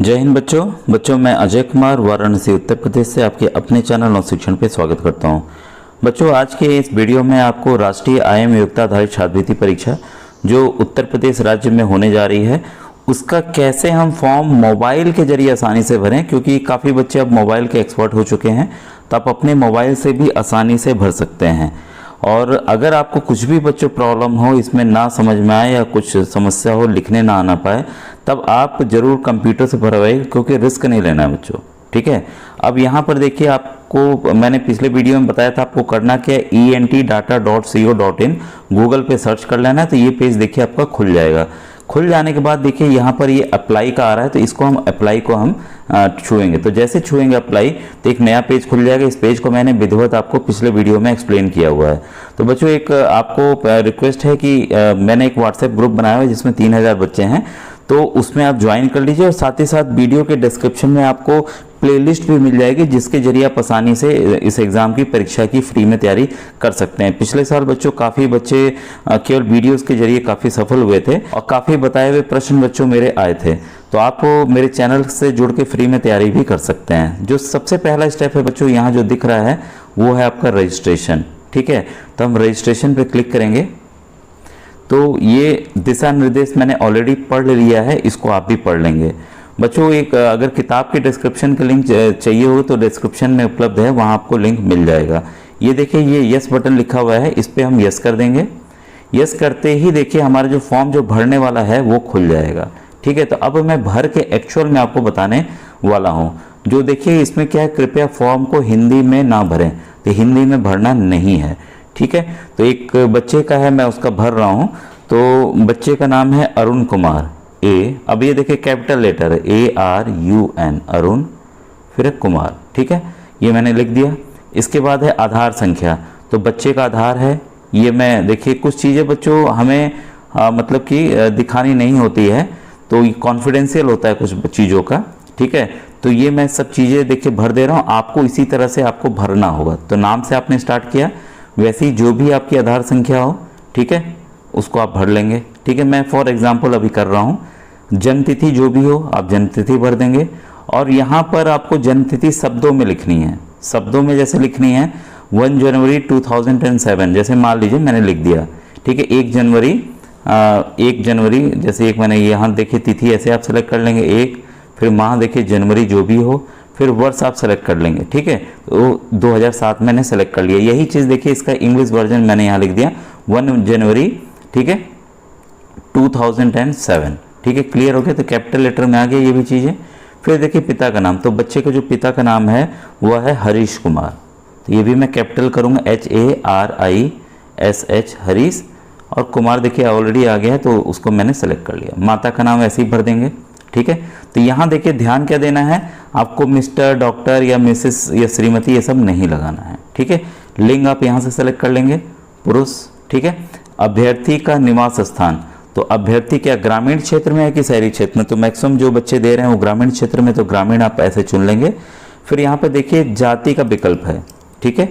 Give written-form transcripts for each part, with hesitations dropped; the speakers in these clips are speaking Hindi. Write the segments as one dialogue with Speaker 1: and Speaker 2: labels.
Speaker 1: जय हिंद बच्चों मैं अजय कुमार वाराणसी उत्तर प्रदेश से आपके अपने चैनल नव शिक्षण पे स्वागत करता हूं। बच्चों आज के इस वीडियो में आपको राष्ट्रीय आईएम योग्यता आधारित छात्रवृत्ति परीक्षा जो उत्तर प्रदेश राज्य में होने जा रही है उसका कैसे हम फॉर्म मोबाइल के जरिए आसानी से भरें, क्योंकि काफ़ी बच्चे अब मोबाइल के एक्सपर्ट हो चुके हैं तो आप अपने मोबाइल से भी आसानी से भर सकते हैं। और अगर आपको कुछ भी बच्चों प्रॉब्लम हो, इसमें ना समझ में आए या कुछ समस्या हो, लिखने ना आना पाए, तब आप ज़रूर कंप्यूटर से भरवाइए, क्योंकि रिस्क नहीं लेना है बच्चों। ठीक है, अब यहाँ पर देखिए आपको मैंने पिछले वीडियो में बताया था आपको करना क्या है, entdata.co.in गूगल पे सर्च कर लेना है तो ये पेज देखिए आपका खुल जाएगा। खुल जाने के बाद देखिए यहाँ पर ये अप्लाई का आ रहा है तो इसको हम अप्लाई को हम छुएंगे। तो जैसे छुएंगे अप्लाई तो एक नया पेज खुल जाएगा। इस पेज को मैंने विधिवत आपको पिछले वीडियो में एक्सप्लेन किया हुआ है। तो बच्चों एक आपको रिक्वेस्ट है कि मैंने एक व्हाट्सएप ग्रुप बनाया हुआ है जिसमें 3000 बच्चे हैं, तो उसमें आप ज्वाइन कर लीजिए। और साथ ही साथ वीडियो के डिस्क्रिप्शन में आपको प्लेलिस्ट भी मिल जाएगी जिसके जरिए आप आसानी से इस एग्ज़ाम की परीक्षा की फ्री में तैयारी कर सकते हैं। पिछले साल बच्चों काफ़ी बच्चे केवल वीडियोस के जरिए काफ़ी सफल हुए थे और काफ़ी बताए हुए प्रश्न बच्चों मेरे आए थे। तो आप मेरे चैनल से जुड़ के फ्री में तैयारी भी कर सकते हैं। जो सबसे पहला स्टेप है बच्चों, यहाँ जो दिख रहा है वो है आपका रजिस्ट्रेशन। ठीक है, तो हम रजिस्ट्रेशन पर क्लिक करेंगे तो ये दिशा निर्देश मैंने ऑलरेडी पढ़ लिया है, इसको आप भी पढ़ लेंगे। बच्चों एक अगर किताब के डिस्क्रिप्शन का लिंक चाहिए हो तो डिस्क्रिप्शन में उपलब्ध है, वहाँ आपको लिंक मिल जाएगा। ये देखिए ये यस बटन लिखा हुआ है, इस पर हम यस कर देंगे। यस करते ही देखिए हमारा जो फॉर्म जो भरने वाला है वो खुल जाएगा। ठीक है, तो अब मैं भर के एक्चुअल में आपको बताने वाला हूँ। जो देखिए इसमें क्या है, कृपया फॉर्म को हिंदी में ना भरें, तो हिंदी में भरना नहीं है। ठीक है, तो एक बच्चे का है, मैं उसका भर रहा हूँ। तो बच्चे का नाम है अरुण कुमार ए। अब ये देखिए कैपिटल लेटर है ARUN अरुण, फिर कुमार। ठीक है, ये मैंने लिख दिया। इसके बाद है आधार संख्या, तो बच्चे का आधार है ये। मैं देखिए कुछ चीज़ें बच्चों हमें मतलब कि दिखानी नहीं होती है, तो ये कॉन्फिडेंशियल होता है कुछ चीज़ों का। ठीक है, तो ये मैं सब चीज़ें देखिए भर दे रहा हूँ, आपको इसी तरह से आपको भरना होगा। तो नाम से आपने स्टार्ट किया, वैसे ही जो भी आपकी आधार संख्या हो, ठीक है, उसको आप भर लेंगे। ठीक है, मैं फॉर एग्जांपल अभी कर रहा हूँ। जन्मतिथि जो भी हो आप जन्मतिथि भर देंगे। और यहाँ पर आपको जन्मतिथि शब्दों में लिखनी है, शब्दों में जैसे लिखनी है 1 जनवरी 2007, जैसे मान लीजिए मैंने लिख दिया। ठीक है, 1 जनवरी जैसे एक मैंने यहाँ देखिए तिथि ऐसे आप सेलेक्ट कर लेंगे 1, फिर माह देखिए जनवरी जो भी हो, फिर वर्ष आप सेलेक्ट कर लेंगे। ठीक है, तो 2007 मैंने सेलेक्ट कर लिया। यही चीज़ देखिए इसका इंग्लिश वर्जन मैंने यहाँ लिख दिया 1 जनवरी, ठीक है, 2007। ठीक है, क्लियर हो गया। तो कैपिटल लेटर में आ गया ये भी चीज़ें। फिर देखिए पिता का नाम, तो बच्चे का जो पिता का नाम है वह है हरीश कुमार, तो ये भी मैं कैपिटल करूँगा HARISH हरीश। और कुमार देखिए ऑलरेडी आ गया है तो उसको मैंने सेलेक्ट कर लिया। माता का नाम ऐसे ही भर देंगे। ठीक है, तो यहाँ देखिए ध्यान क्या देना है आपको, मिस्टर, डॉक्टर या मिसेस या श्रीमती ये सब नहीं लगाना है। ठीक है, लिंग आप यहाँ से सेलेक्ट कर लेंगे पुरुष। ठीक है, अभ्यर्थी का निवास स्थान, तो अभ्यर्थी क्या ग्रामीण क्षेत्र में है कि शहरी क्षेत्र में, तो मैक्सिमम जो बच्चे दे रहे हैं वो ग्रामीण क्षेत्र में, तो ग्रामीण आप ऐसे चुन लेंगे। फिर यहाँ पे देखिए जाति का विकल्प है। ठीक है,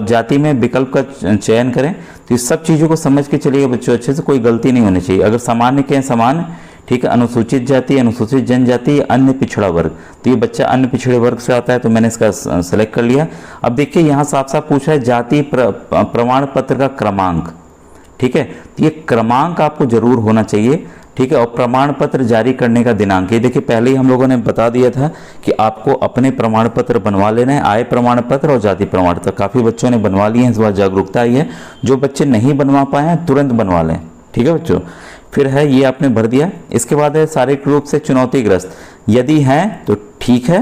Speaker 1: जाति में विकल्प का चयन करें। तो इस सब चीज़ों को समझ के चलिए बच्चों, अच्छे से, कोई गलती नहीं होनी चाहिए। अगर सामान्य कहें सामान्य, ठीक है, अनुसूचित जाति, अनुसूचित जनजाति, अन्य पिछड़ा वर्ग, तो ये बच्चा अन्य पिछड़े वर्ग से आता है तो मैंने इसका सेलेक्ट कर लिया। अब देखिए यहाँ साफ साफ पूछा है जाति प्रमाण पत्र का क्रमांक। ठीक है, तो ये क्रमांक आपको जरूर होना चाहिए। ठीक है, और प्रमाण पत्र जारी करने का दिनांक, ये देखिए पहले ही हम लोगों ने बता दिया था कि आपको अपने प्रमाण पत्र बनवा लेना है, आय प्रमाण पत्र और जाति प्रमाण पत्र। काफ़ी बच्चों ने बनवा लिए हैं, इस बार जागरूकता आई है। जो बच्चे नहीं बनवा पाए हैं तुरंत बनवा लें। ठीक है बच्चों, फिर है ये आपने भर दिया। इसके बाद है शारीरिक रूप से चुनौतीग्रस्त, यदि है तो ठीक है,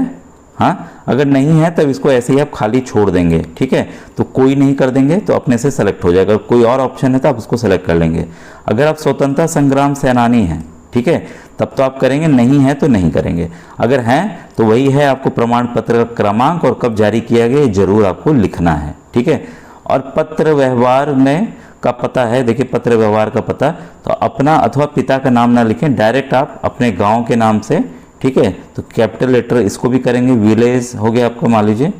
Speaker 1: हाँ, अगर नहीं है तब इसको ऐसे ही आप खाली छोड़ देंगे। ठीक है, तो कोई नहीं कर देंगे तो अपने से सेलेक्ट हो जाएगा। कोई और ऑप्शन है तो आप उसको सेलेक्ट कर लेंगे। अगर आप स्वतंत्रता संग्राम सेनानी हैं, ठीक है, तब तो आप करेंगे, नहीं है तो नहीं करेंगे। अगर हैं तो वही है, आपको प्रमाण पत्र का क्रमांक और कब जारी किया गया जरूर आपको लिखना है। ठीक है, और पत्र व्यवहार में का पता है, देखिए पत्र व्यवहार का पता, तो अपना अथवा पिता का नाम ना लिखें, डायरेक्ट आप अपने गांव के नाम से। ठीक है, तो कैपिटल लेटर इसको भी करेंगे। विलेज हो गया आपको, मान लीजिए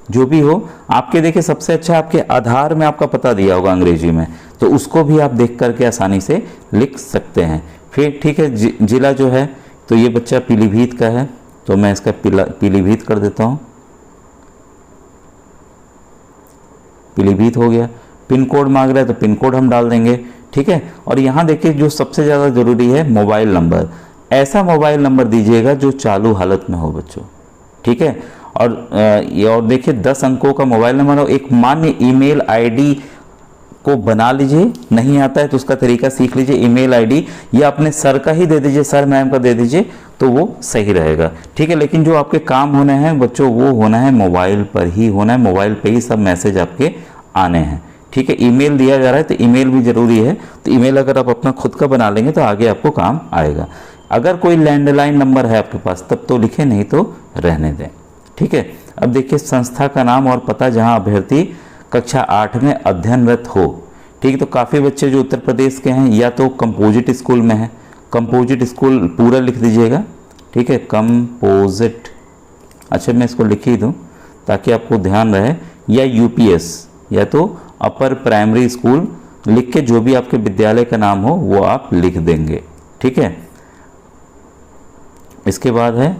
Speaker 1: जो भी हो आपके, देखिए सबसे अच्छा आपके आधार में आपका पता दिया होगा अंग्रेजी में, तो उसको भी आप देख करके आसानी से लिख सकते हैं। फिर ठीक है, जिला जो है तो ये बच्चा पीलीभीत का है, तो मैं इसका पीलीभीत कर देता हूँ। पीलीभीत हो गया। पिन कोड मांग रहा है तो पिन कोड हम डाल देंगे, ठीक है। और यहाँ देखिए जो सबसे ज़्यादा ज़रूरी है मोबाइल नंबर, ऐसा मोबाइल नंबर दीजिएगा जो चालू हालत में हो बच्चों, ठीक है। और देखिए 10 अंकों का मोबाइल नंबर हो, एक मान्य ईमेल आईडी को बना लीजिए, नहीं आता है तो उसका तरीका सीख लीजिए। ईमेल आईडी या अपने सर का ही दे दीजिए, सर मैम का दे दीजिए तो वो सही रहेगा, ठीक है। लेकिन जो आपके काम होने हैं बच्चों वो होना है मोबाइल पर ही होना है, मोबाइल पे ही सब मैसेज आपके आने हैं, ठीक है। ईमेल दिया जा रहा है तो ईमेल भी ज़रूरी है, तो ईमेल अगर आप अपना खुद का बना लेंगे तो आगे आपको काम आएगा। अगर कोई लैंडलाइन नंबर है आपके पास तब तो लिखें, नहीं तो रहने दें, ठीक है। अब देखिए संस्था का नाम और पता जहां अभ्यर्थी कक्षा 8 में अध्ययनरत हो, ठीक है। तो काफ़ी बच्चे जो उत्तर प्रदेश के हैं या तो कंपोजिट स्कूल में है, कंपोजिट स्कूल पूरा लिख दीजिएगा, ठीक है, कंपोजिट। अच्छा मैं इसको लिख ही दूँ ताकि आपको ध्यान रहे, या यूपीएस या तो अपर प्राइमरी स्कूल लिख के जो भी आपके विद्यालय का नाम हो वो आप लिख देंगे, ठीक है। इसके बाद है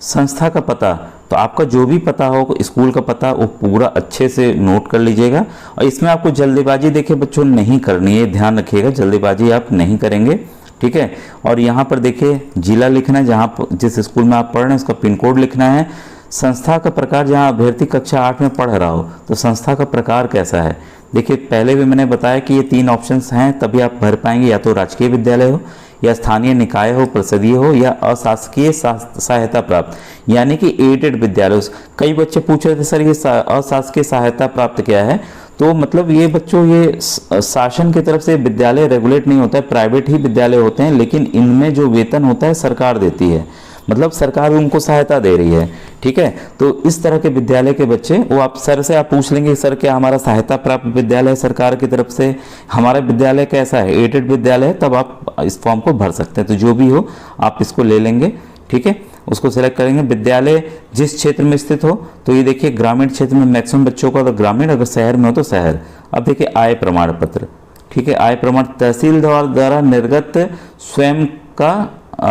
Speaker 1: संस्था का पता, तो आपका जो भी पता हो स्कूल का पता वो पूरा अच्छे से नोट कर लीजिएगा। और इसमें आपको जल्दीबाजी देखिए बच्चों नहीं करनी है, ध्यान रखिएगा जल्दीबाजी आप नहीं करेंगे, ठीक है। और यहाँ पर देखिए जिला लिखना है, जहाँ जिस स्कूल में आप पढ़ रहे हैं उसका पिन कोड लिखना है। संस्था का प्रकार, जहाँ अभ्यर्थी कक्षा 8 में पढ़ रहा हो तो संस्था का प्रकार कैसा है। देखिए पहले भी मैंने बताया कि ये 3 ऑप्शंस हैं तभी आप भर पाएंगे, या तो राजकीय विद्यालय हो या स्थानीय निकाय हो, परिषदीय हो, या अशासकीय सहायता प्राप्त यानी कि एडेड विद्यालय। कई बच्चे पूछ रहे थे सर ये अशासकीय सहायता प्राप्त क्या है, तो मतलब ये बच्चों ये शासन की तरफ से विद्यालय रेगुलेट नहीं होता है, प्राइवेट ही विद्यालय होते हैं, लेकिन इनमें जो वेतन होता है सरकार देती है, मतलब सरकार उनको सहायता दे रही है, ठीक है। तो इस तरह के विद्यालय के बच्चे वो आप सर से आप पूछ लेंगे सर क्या हमारा सहायता प्राप्त विद्यालय है सरकार की तरफ से, हमारा विद्यालय कैसा है एडेड विद्यालय है, तब आप इस फॉर्म को भर सकते हैं। तो जो भी हो आप इसको ले लेंगे, ठीक है, उसको सेलेक्ट करेंगे। विद्यालय जिस क्षेत्र में स्थित हो, तो ये देखिए ग्रामीण क्षेत्र में मैक्सिमम बच्चों का तो ग्रामीण, अगर शहर में हो तो शहर। अब देखिए आय प्रमाण पत्र, ठीक है, आय प्रमाण तहसीलदार द्वारा निर्गत स्वयं का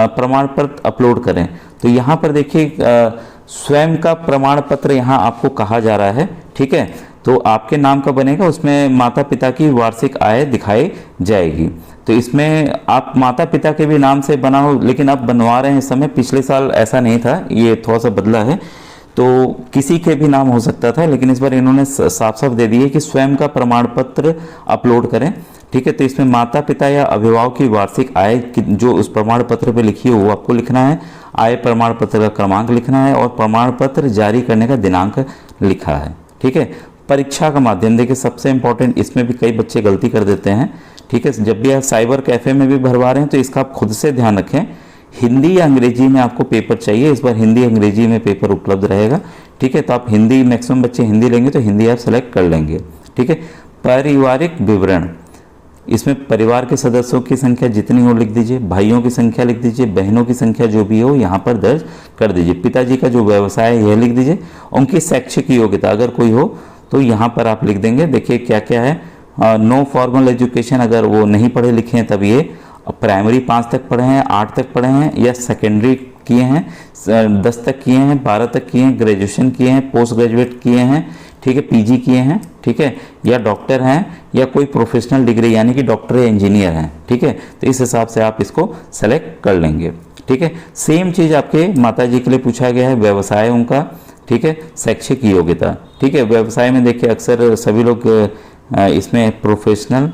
Speaker 1: प्रमाण पत्र अपलोड करें। तो यहाँ पर देखिए स्वयं का प्रमाण पत्र यहाँ आपको कहा जा रहा है, ठीक है। तो आपके नाम का बनेगा, उसमें माता पिता की वार्षिक आय दिखाई जाएगी। तो इसमें आप माता पिता के भी नाम से बना हो, लेकिन अब बनवा रहे हैं इस समय, पिछले साल ऐसा नहीं था, ये थोड़ा सा बदला है, तो किसी के भी नाम हो सकता था, लेकिन इस बार इन्होंने साफ साफ दे दिए कि स्वयं का प्रमाण पत्र अपलोड करें, ठीक है। तो इसमें माता पिता या अभिभावक की वार्षिक आय जो उस प्रमाण पत्र पे लिखी है वो आपको लिखना है, आय प्रमाण पत्र का क्रमांक लिखना है और प्रमाण पत्र जारी करने का दिनांक लिखा है, ठीक है। परीक्षा का माध्यम, देखिए सबसे इंपॉर्टेंट, इसमें भी कई बच्चे गलती कर देते हैं, ठीक है। जब भी आप साइबर कैफे में भी भरवा रहे हैं तो इसका आप खुद से ध्यान रखें, हिंदी या अंग्रेजी में आपको पेपर चाहिए। इस बार हिंदी अंग्रेजी में पेपर उपलब्ध रहेगा, ठीक है। तो आप हिंदी, मैक्सिमम बच्चे हिंदी लेंगे तो हिंदी आप सेलेक्ट कर लेंगे, ठीक है। पारिवारिक विवरण, इसमें परिवार के सदस्यों की संख्या जितनी हो लिख दीजिए, भाइयों की संख्या लिख दीजिए, बहनों की संख्या जो भी हो यहाँ पर दर्ज कर दीजिए। पिताजी का जो व्यवसाय है यह लिख दीजिए। उनकी शैक्षिक योग्यता अगर कोई हो तो यहाँ पर आप लिख देंगे। देखिए क्या क्या है, नो फॉर्मल एजुकेशन, अगर वो नहीं पढ़े लिखे हैं तब ये प्राइमरी 5 तक पढ़े हैं, 8 तक पढ़े हैं, या सेकेंडरी किए हैं 10 तक किए हैं, 12 तक किए हैं, ग्रेजुएशन किए हैं, पोस्ट ग्रेजुएट किए हैं, ठीक है, पीजी किए हैं, ठीक है, या डॉक्टर हैं, या कोई प्रोफेशनल डिग्री यानी कि डॉक्टर या इंजीनियर हैं, ठीक है। तो इस हिसाब से आप इसको सेलेक्ट कर लेंगे, ठीक है। सेम चीज़ आपके माताजी के लिए पूछा गया है, व्यवसाय उनका, ठीक है, शैक्षिक योग्यता, ठीक है। व्यवसाय में देखिए अक्सर सभी लोग इसमें professional,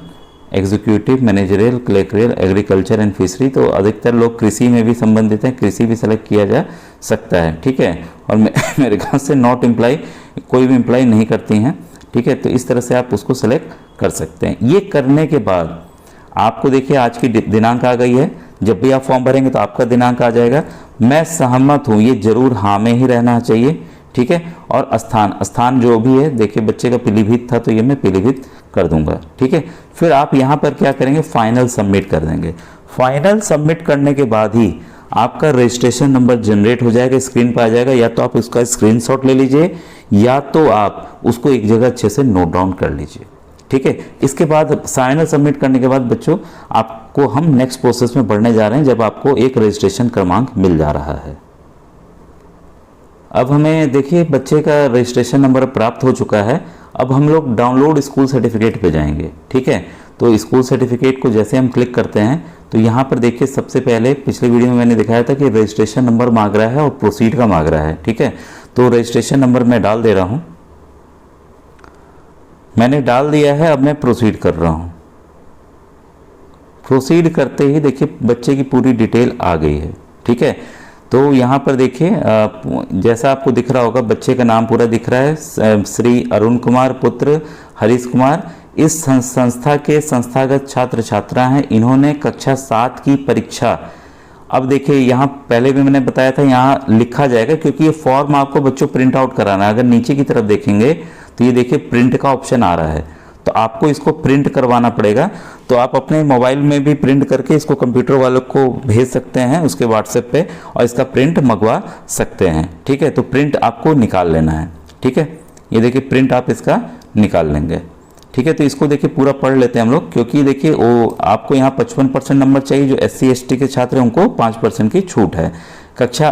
Speaker 1: executive, managerial, clerical, agriculture and fishery, तो अधिकतर लोग कृषि में भी संबंधित हैं, कृषि भी सेलेक्ट किया जा सकता है, ठीक है। और मेरे ख्याल से नॉट एम्प्लॉय कोई भी एम्प्लॉय नहीं करती हैं, ठीक है। तो इस तरह से आप उसको सेलेक्ट कर सकते हैं। ये करने के बाद आपको देखिए आज की दिनांक आ गई है, जब भी आप फॉर्म भरेंगे तो आपका दिनांक आ जाएगा। मैं सहमत हूँ, ये जरूर हाँ में ही रहना चाहिए, ठीक है। और स्थान जो भी है, देखिए बच्चे का पीलीभीत था तो ये मैं पीलीभीत कर दूंगा, ठीक है। फिर आप यहाँ पर क्या करेंगे, फाइनल सबमिट कर देंगे। फाइनल सबमिट करने के बाद ही आपका रजिस्ट्रेशन नंबर जनरेट हो जाएगा, स्क्रीन पर आ जाएगा। या तो आप उसका स्क्रीनशॉट ले लीजिए या तो आप उसको एक जगह अच्छे से नोट डाउन कर लीजिए, ठीक है। इसके बाद फाइनल सबमिट करने के बाद बच्चों आपको हम नेक्स्ट प्रोसेस में बढ़ने जा रहे हैं, जब आपको एक रजिस्ट्रेशन क्रमांक मिल जा रहा है। अब हमें देखिए बच्चे का रजिस्ट्रेशन नंबर प्राप्त हो चुका है। अब हम लोग डाउनलोड स्कूल सर्टिफिकेट पे जाएंगे, ठीक है। तो स्कूल सर्टिफिकेट को जैसे हम क्लिक करते हैं तो यहाँ पर देखिए सबसे पहले पिछले वीडियो में मैंने दिखाया था कि रजिस्ट्रेशन नंबर मांग रहा है और प्रोसीड का मांग रहा है, ठीक है। तो रजिस्ट्रेशन नंबर मैं डाल दे रहा हूँ, मैंने डाल दिया है। अब मैं प्रोसीड कर रहा हूँ। प्रोसीड करते ही देखिए बच्चे की पूरी डिटेल आ गई है, ठीक है। तो यहाँ पर देखिए जैसा आपको दिख रहा होगा बच्चे का नाम पूरा दिख रहा है, श्री अरुण कुमार पुत्र हरीश कुमार। इस संस्था के संस्थागत छात्र छात्रा हैं। इन्होंने कक्षा 7 की परीक्षा, अब देखिए यहाँ पहले भी मैंने बताया था यहाँ लिखा जाएगा क्योंकि ये फॉर्म आपको बच्चों प्रिंट आउट कराना है। अगर नीचे की तरफ देखेंगे तो ये देखिए प्रिंट का ऑप्शन आ रहा है, तो आपको इसको प्रिंट करवाना पड़ेगा। तो आप अपने मोबाइल में भी प्रिंट करके इसको कंप्यूटर वालों को भेज सकते हैं उसके व्हाट्सएप पे, और इसका प्रिंट मंगवा सकते हैं, ठीक है। तो प्रिंट आपको निकाल लेना है, ठीक है। ये देखिए प्रिंट आप इसका निकाल लेंगे, ठीक है। तो इसको देखिए पूरा पढ़ लेते हैं हम लोग, क्योंकि देखिए वो आपको यहाँ 55% नंबर चाहिए। जो SC ST के छात्र हैं उनको 5% की छूट है। कक्षा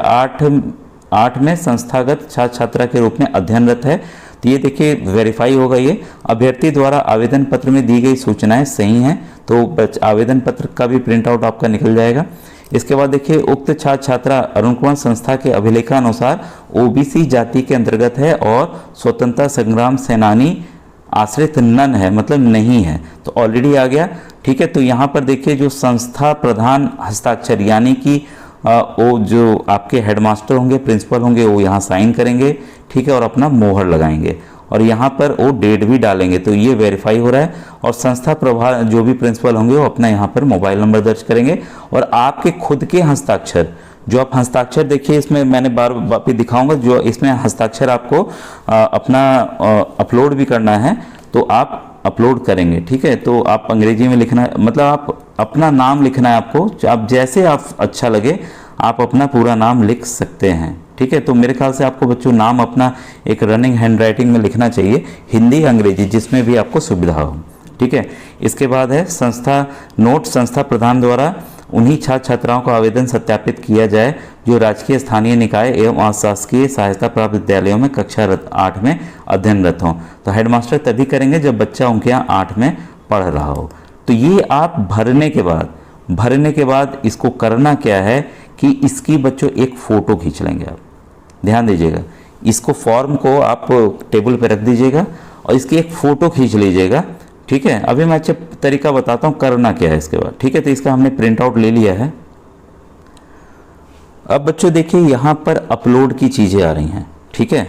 Speaker 1: 8 में संस्थागत छात्र छात्रा के रूप में अध्ययनरत है। तो ये देखिए वेरीफाई होगा। ये अभ्यर्थी द्वारा आवेदन पत्र में दी गई सूचनाएं सही हैं, तो आवेदन पत्र का भी प्रिंट आउट आपका निकल जाएगा। इसके बाद देखिए उक्त छात्र छात्रा अरुण कुमार संस्था के अभिलेखानुसार OBC जाति के अंतर्गत है और स्वतंत्रता संग्राम सेनानी आश्रित नन है, मतलब नहीं है, तो ऑलरेडी आ गया, ठीक है। तो यहाँ पर देखिए जो संस्था प्रधान हस्ताक्षर यानी कि वो जो आपके हेडमास्टर होंगे प्रिंसिपल होंगे वो यहाँ साइन करेंगे, ठीक है, और अपना मोहर लगाएंगे और यहाँ पर वो डेट भी डालेंगे। तो ये वेरीफाई हो रहा है। और संस्था प्रभार जो भी प्रिंसिपल होंगे वो अपना यहाँ पर मोबाइल नंबर दर्ज करेंगे और आपके खुद के हस्ताक्षर, जो आप हस्ताक्षर देखिए इसमें मैंने बार वापस दिखाऊंगा, जो इसमें हस्ताक्षर आपको अपना अपलोड भी करना है तो आप अपलोड करेंगे, ठीक है। तो आप अंग्रेजी में लिखना, मतलब आप अपना नाम लिखना है आपको, आप जैसे आप अच्छा लगे आप अपना पूरा नाम लिख सकते हैं, ठीक है। तो मेरे ख्याल से आपको बच्चों नाम अपना एक रनिंग हैंडराइटिंग में लिखना चाहिए, हिंदी अंग्रेजी जिसमें भी आपको सुविधा हो, ठीक है। इसके बाद है संस्था नोट, संस्था प्रधान द्वारा उन्हीं छात्र छात्राओं को आवेदन सत्यापित किया जाए जो राजकीय स्थानीय निकाय एवं अशासकीय सहायता प्राप्त विद्यालयों में कक्षा 8 में अध्ययनरत हों। तो हेडमास्टर तभी करेंगे जब बच्चा उनके यहाँ 8 में पढ़ रहा हो। तो ये आप भरने के बाद इसको करना क्या है कि इसकी बच्चों एक फ़ोटो खींच लेंगे। आप ध्यान दीजिएगा, इसको फॉर्म को आप टेबल पर रख दीजिएगा और इसकी एक फ़ोटो खींच लीजिएगा, ठीक है। अभी मैं अच्छा तरीका बताता हूँ करना क्या है इसके बाद, ठीक है। तो इसका हमने प्रिंट आउट ले लिया है। अब बच्चों देखिए यहाँ पर अपलोड की चीज़ें आ रही हैं, ठीक है।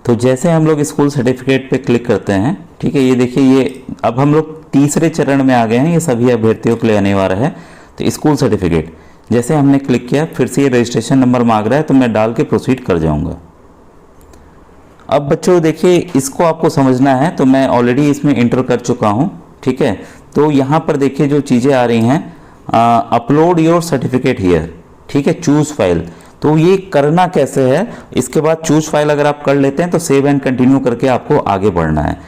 Speaker 1: तो जैसे हम लोग स्कूल सर्टिफिकेट पे क्लिक करते हैं, ठीक है, ये देखिए ये अब हम लोग तीसरे चरण में आ गए हैं। ये सभी अभ्यर्थियों के लिए अनिवार्य है। तो स्कूल सर्टिफिकेट जैसे हमने क्लिक किया, फिर से ये रजिस्ट्रेशन नंबर मांग रहा है, तो मैं डाल के प्रोसीड कर जाऊँगा। अब बच्चों देखिए इसको आपको समझना है, तो मैं ऑलरेडी इसमें इंटर कर चुका हूँ, ठीक है। तो यहाँ पर देखिए जो चीज़ें आ रही हैं, अपलोड योर सर्टिफिकेट हियर, ठीक है, चूज़ फाइल। तो ये करना कैसे है, इसके बाद चूज़ फाइल अगर आप कर लेते हैं तो सेव एंड कंटिन्यू करके आपको आगे बढ़ना है,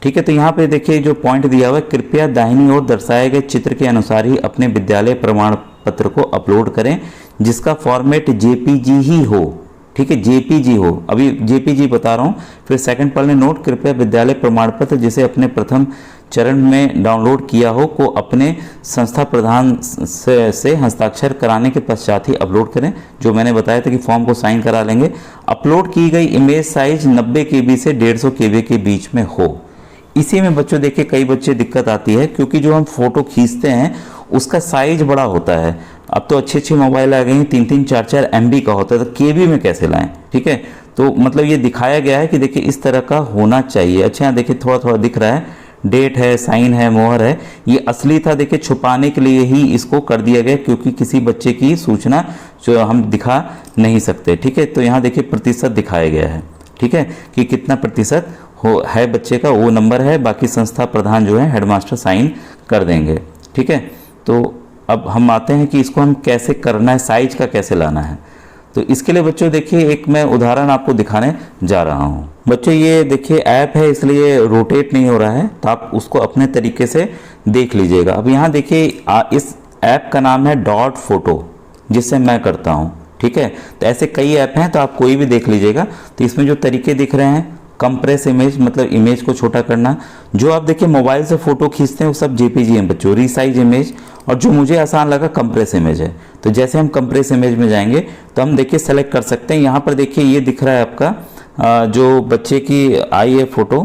Speaker 1: ठीक है। तो यहाँ पे देखिए जो पॉइंट दिया हुआ है, कृपया दाहिनी ओर दर्शाए गए चित्र के अनुसार ही अपने विद्यालय प्रमाण पत्र को अपलोड करें जिसका फॉर्मेट JPG ही हो, ठीक है, JPG हो। अभी JPG बता रहा हूँ। फिर सेकंड पढ़ लें, नोट, कृपया विद्यालय प्रमाण पत्र जिसे अपने प्रथम चरण में डाउनलोड किया हो को अपने संस्था प्रधान से हस्ताक्षर कराने के पश्चात ही अपलोड करें। जो मैंने बताया था कि फॉर्म को साइन करा लेंगे। अपलोड की गई इमेज साइज 90 KB से 150 KB के बीच में हो। इसी में बच्चों देखिए कई बच्चे दिक्कत आती है क्योंकि जो हम फोटो खींचते हैं उसका साइज बड़ा होता है। अब तो अच्छी मोबाइल आ गई हैं, 3-3, 4-4 MB का होता है, तो KB में कैसे लाएं, ठीक है। तो मतलब ये दिखाया गया है कि देखिए इस तरह का होना चाहिए। अच्छा यहाँ देखिए थोड़ा थोड़ा दिख रहा है, डेट है, साइन है, मोहर है। ये असली था, देखिए छुपाने के लिए ही इसको कर दिया गया क्योंकि किसी बच्चे की सूचना जो हम दिखा नहीं सकते, ठीक है। तो यहाँ देखिए प्रतिशत दिखाया गया है, ठीक है, कि कितना प्रतिशत हो है बच्चे का, वो नंबर है। बाकी संस्था प्रधान जो है हेडमास्टर साइन कर देंगे, ठीक है। तो अब हम आते हैं कि इसको हम कैसे करना है, साइज का कैसे लाना है। तो इसके लिए बच्चों देखिए एक मैं उदाहरण आपको दिखाने जा रहा हूँ। बच्चों ये देखिए ऐप है इसलिए रोटेट नहीं हो रहा है, तो आप उसको अपने तरीके से देख लीजिएगा। अब यहाँ देखिए इस ऐप का नाम है डॉट फोटो, जिससे मैं करता हूँ, ठीक है। तो ऐसे कई ऐप हैं, तो आप कोई भी देख लीजिएगा। तो इसमें जो तरीके दिख रहे हैं, कंप्रेस इमेज मतलब इमेज को छोटा करना, जो आप देखिए मोबाइल से फोटो खींचते हैं वो सब जेपीजी हैं बच्चों, रीसाइज इमेज, और जो मुझे आसान लगा कंप्रेस इमेज है। तो जैसे हम कंप्रेस इमेज में जाएंगे तो हम देखिए सेलेक्ट कर सकते हैं। यहाँ पर देखिए ये दिख रहा है आपका जो बच्चे की आई है फोटो,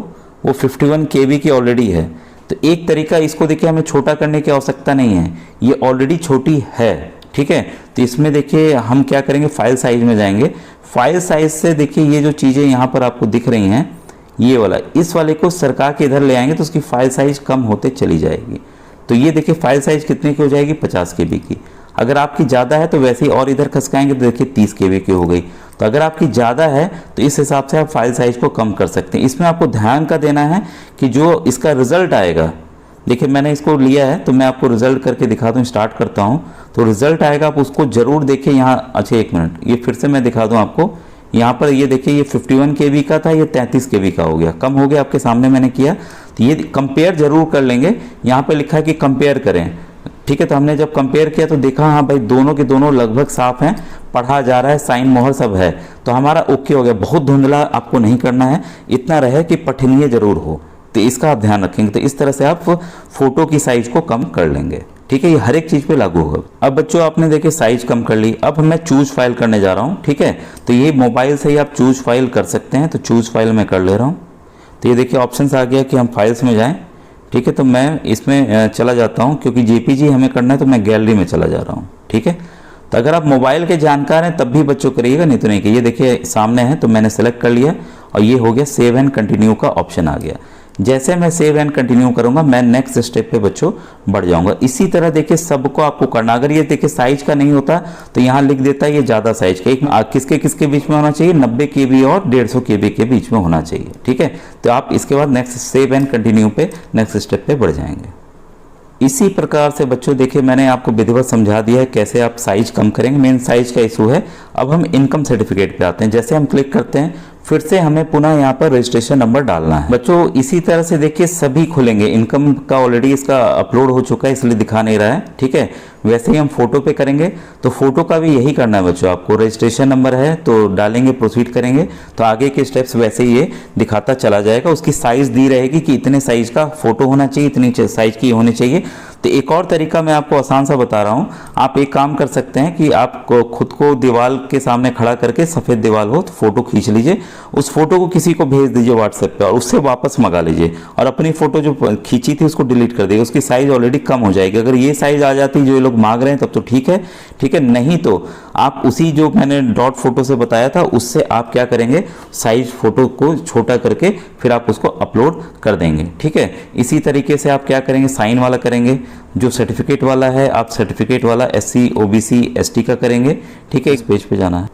Speaker 1: वो 51 KB की ऑलरेडी है। तो एक तरीका इसको देखिए हमें छोटा करने की आवश्यकता नहीं है, ये ऑलरेडी छोटी है, ठीक है। तो इसमें देखिए हम क्या करेंगे, फाइल साइज में जाएंगे। फाइल साइज से देखिए ये जो चीज़ें यहाँ पर आपको दिख रही हैं, ये वाला, इस वाले को सरका के इधर ले आएंगे तो उसकी फाइल साइज कम होते चली जाएगी। तो ये देखिए फाइल साइज कितने की हो जाएगी, 50 KB की। अगर आपकी ज़्यादा है तो वैसे ही और इधर खसकाएंगे तो देखिए 30 KB की हो गई। तो अगर आपकी ज़्यादा है तो इस हिसाब से आप फाइल साइज को कम कर सकते हैं। इसमें आपको ध्यान का देना है कि जो इसका रिजल्ट आएगा, देखिए मैंने इसको लिया है तो मैं आपको रिजल्ट करके दिखाता हूँ, स्टार्ट करता हूँ। तो रिजल्ट आएगा, आप उसको जरूर देखिए। यहाँ अच्छा एक मिनट, ये फिर से मैं दिखा दूँ आपको। यहाँ पर ये देखिए ये 51 KB का था, ये 33 KB का हो गया, कम हो गया, आपके सामने मैंने किया। तो ये कंपेयर जरूर कर लेंगे। यहाँ पर लिखा है कि कंपेयर करें, ठीक है। तो हमने जब कंपेयर किया तो देखा हाँ भाई दोनों के दोनों लगभग साफ हैं, पढ़ा जा रहा है, साइन मोहर सब है, तो हमारा ओके हो गया। बहुत धुंधला आपको नहीं करना है, इतना रहे कि पठनीय जरूर हो, तो इसका आप ध्यान रखेंगे। तो इस तरह से आप फोटो की साइज को कम कर लेंगे, ठीक है। ये हर एक चीज पे लागू होगा। अब बच्चों आपने देखिए साइज कम कर ली, अब मैं चूज फाइल करने जा रहा हूँ, ठीक है। तो ये मोबाइल से ही आप चूज फाइल कर सकते हैं। तो चूज फाइल मैं कर ले रहा हूँ। तो ये देखिए ऑप्शन आ गया कि हम फाइल्स में जाएं, ठीक है। तो मैं इसमें चला जाता हूँ, क्योंकि जेपीजी हमें करना है तो मैं गैलरी में चला जा रहा हूँ, ठीक है। तो अगर आप मोबाइल के जानकार हैं तब भी बच्चों करिएगा, नहीं तो नहीं। कि ये देखिए सामने है तो मैंने सेलेक्ट कर लिया और ये हो गया सेव एंड कंटिन्यू का ऑप्शन आ गया। जैसे मैं सेव एंड कंटिन्यू करूंगा मैं नेक्स्ट स्टेप पे बच्चों बढ़ जाऊंगा। इसी तरह देखिए सबको आपको करना। अगर ये देखिए साइज का नहीं होता तो यहाँ लिख देता है ये ज़्यादा साइज का। एक किसके किसके बीच में होना चाहिए, 90 KB और 150 KB के बीच में होना चाहिए, ठीक है। तो आप इसके बाद नेक्स्ट सेव एंड कंटिन्यू पे नेक्स्ट स्टेप पे बढ़ जाएंगे। इसी प्रकार से बच्चों देखिए मैंने आपको विधिवत समझा दिया है कैसे आप साइज कम करेंगे। मेन साइज का इशू है। अब हम इनकम सर्टिफिकेट पे आते हैं। जैसे हम क्लिक करते हैं फिर से हमें पुनः यहाँ पर रजिस्ट्रेशन नंबर डालना है बच्चों। इसी तरह से देखिए सभी खुलेंगे। इनकम का ऑलरेडी इसका अपलोड हो चुका है इसलिए दिखा नहीं रहा है, ठीक है। वैसे ही हम फोटो पे करेंगे तो फोटो का भी यही करना है बच्चों। आपको रजिस्ट्रेशन नंबर है तो डालेंगे, प्रोसीड करेंगे तो आगे के स्टेप्स वैसे ही ये दिखाता चला जाएगा। उसकी साइज दी रहेगी कि इतने साइज का फोटो होना चाहिए, इतनी साइज की होनी चाहिए। तो एक और तरीका मैं आपको आसान सा बता रहा हूँ। आप एक काम कर सकते हैं कि आप खुद को दीवार के सामने खड़ा करके, सफ़ेद दीवार हो तो फोटो खींच लीजिए, उस फोटो को किसी को भेज दीजिए व्हाट्सएप पे और उससे वापस मंगा लीजिए और अपनी फोटो जो खींची थी उसको डिलीट कर दीजिए। उसकी साइज ऑलरेडी कम हो जाएगी। अगर ये साइज आ जाती जो ये लोग मांग रहे हैं तब तो ठीक है, ठीक है। नहीं तो आप उसी जो मैंने डॉट फोटो से बताया था उससे आप क्या करेंगे, साइज फोटो को छोटा करके फिर आप उसको अपलोड कर देंगे, ठीक है। इसी तरीके से आप क्या करेंगे, साइन वाला करेंगे। जो सर्टिफिकेट वाला है आप सर्टिफिकेट वाला SC OBC ST का करेंगे, ठीक है। इस पेज पे जाना है।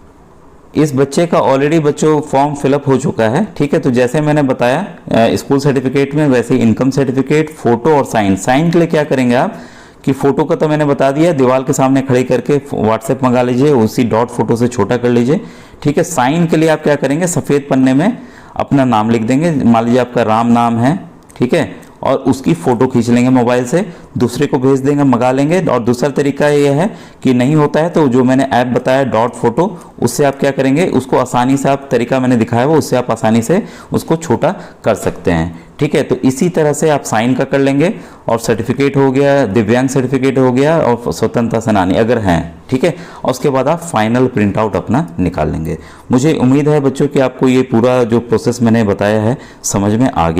Speaker 1: इस बच्चे का ऑलरेडी बच्चों फॉर्म फिलअप हो चुका है, ठीक है। तो जैसे मैंने बताया स्कूल सर्टिफिकेट में वैसे इनकम सर्टिफिकेट, फोटो और साइन। साइन के लिए क्या करेंगे आप कि फोटो का तो मैंने बता दिया, दीवार के सामने खड़े करके व्हाट्सएप मंगा लीजिए, उसी डॉट फोटो से छोटा कर लीजिए, ठीक है। साइन के लिए आप क्या करेंगे, सफ़ेद पन्ने में अपना नाम लिख देंगे। मान लीजिए आपका राम नाम है, ठीक है, और उसकी फ़ोटो खींच लेंगे मोबाइल से, दूसरे को भेज देंगे, मंगा लेंगे। और दूसरा तरीका ये है कि नहीं होता है तो जो मैंने ऐप बताया डॉट फोटो, उससे आप क्या करेंगे, उसको आसानी से आप तरीका मैंने दिखाया वो, उससे आप आसानी से उसको छोटा कर सकते हैं, ठीक है। तो इसी तरह से आप साइन का कर लेंगे और सर्टिफिकेट हो गया, दिव्यांग सर्टिफिकेट हो गया और स्वतंत्रता सेनानी अगर हैं, ठीक है। और उसके बाद आप फाइनल प्रिंट आउट अपना निकाल लेंगे। मुझे उम्मीद है बच्चों कि आपको ये पूरा जो प्रोसेस मैंने बताया है समझ में आ गया।